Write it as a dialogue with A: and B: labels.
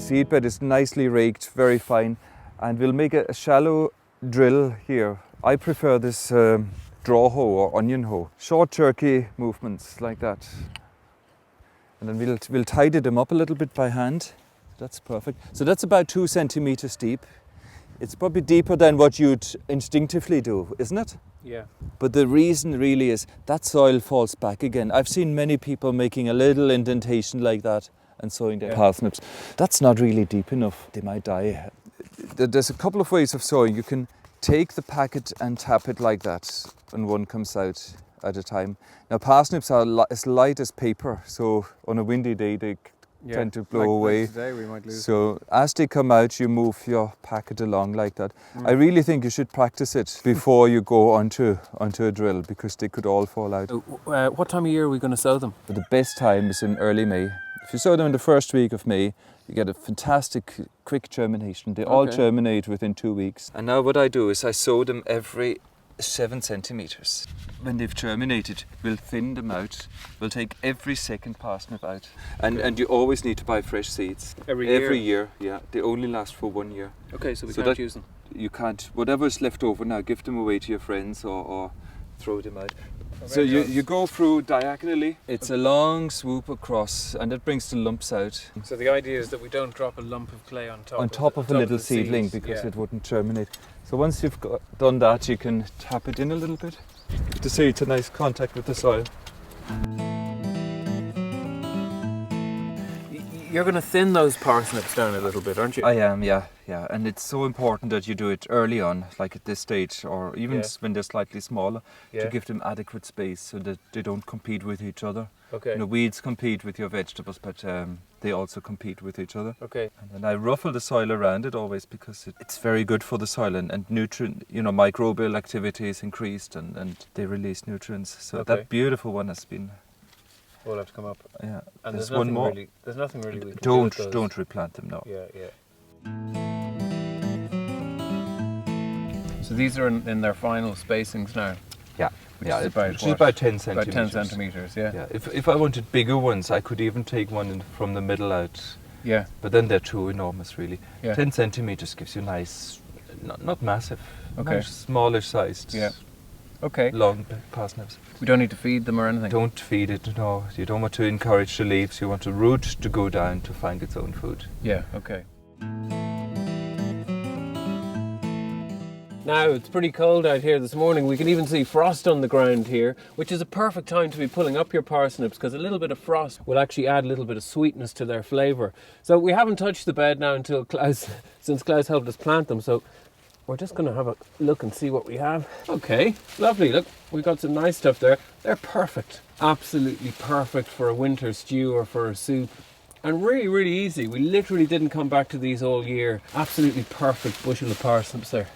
A: seed bed is nicely raked, very fine, and we'll make a shallow drill here. I prefer this draw hoe or onion hoe. Short jerky movements like that. And then we'll tidy them up a little bit by hand. That's perfect. So that's about 2 centimeters deep. It's probably deeper than what you'd instinctively do, isn't it?
B: Yeah.
A: But the reason really is that soil falls back again. I've seen many people making a little indentation like that and sowing their parsnips. That's not really deep enough. They might die. There's a couple of ways of sowing. You can take the packet and tap it like that, and one comes out at a time. Now parsnips are as light as paper, so on a windy day they tend to blow away.
B: Today we might lose
A: so as they come out, you move your packet along like that. I really think you should practice it before you go onto a drill, because they could all fall out.
B: What time of year are we going to sow them?
A: But the best time is in early May. If you sow them in the first week of May, you get a fantastic quick germination. They all germinate within 2 weeks. And now what I do is I sow them every 7 centimeters. When they've germinated, we'll thin them out. We'll take every second parsnip out. And you always need to buy fresh seeds.
B: Every year?
A: Every year, yeah. They only last for 1 year.
B: Okay, so we can't use them?
A: You can't. Whatever's left over now, give them away to your friends or throw them out. So you go through diagonally. It's a long swoop across, and it brings the lumps out.
B: So the idea is that we don't drop a lump of clay on top.
A: On top of a little seedling, because it wouldn't germinate. So once you've done that, you can tap it in a little bit. To see it's a nice contact with the soil.
B: You're going to thin those parsnips down a little bit, aren't you?
A: I am, yeah. And it's so important that you do it early on, like at this stage, or even when they're slightly smaller, to give them adequate space so that they don't compete with each other.
B: Okay.
A: You know, weeds compete with your vegetables, but they also compete with each other.
B: Okay.
A: And then I ruffle the soil around it always, because it's very good for the soil, and nutrient, microbial activity is increased, and they release nutrients. So that beautiful one has been.
B: We'll have to come up.
A: Yeah.
B: And
A: there's one more.
B: There's nothing really we can
A: do.
B: with those.
A: Don't replant them, no.
B: Yeah. So these are in their final spacings now?
A: Yeah.
B: Which is
A: about 10 centimeters.
B: About 10 centimeters, yeah.
A: If I wanted bigger ones, I could even take one from the middle out.
B: Yeah.
A: But then they're too enormous, really.
B: Yeah.
A: 10 centimeters gives you nice, not massive, nice, smallish sized, long parsnips.
B: We don't need to feed them or anything?
A: Don't feed it, no. You don't want to encourage the leaves. You want the root to go down to find its own food.
B: Yeah, okay. Now, it's pretty cold out here this morning. We can even see frost on the ground here, which is a perfect time to be pulling up your parsnips, because a little bit of frost will actually add a little bit of sweetness to their flavour. So we haven't touched the bed now since Klaus helped us plant them, so we're just going to have a look and see what we have. Okay, lovely. Look, we've got some nice stuff there. They're perfect. Absolutely perfect for a winter stew or for a soup. And really, really easy. We literally didn't come back to these all year. Absolutely perfect bushel of parsnips there.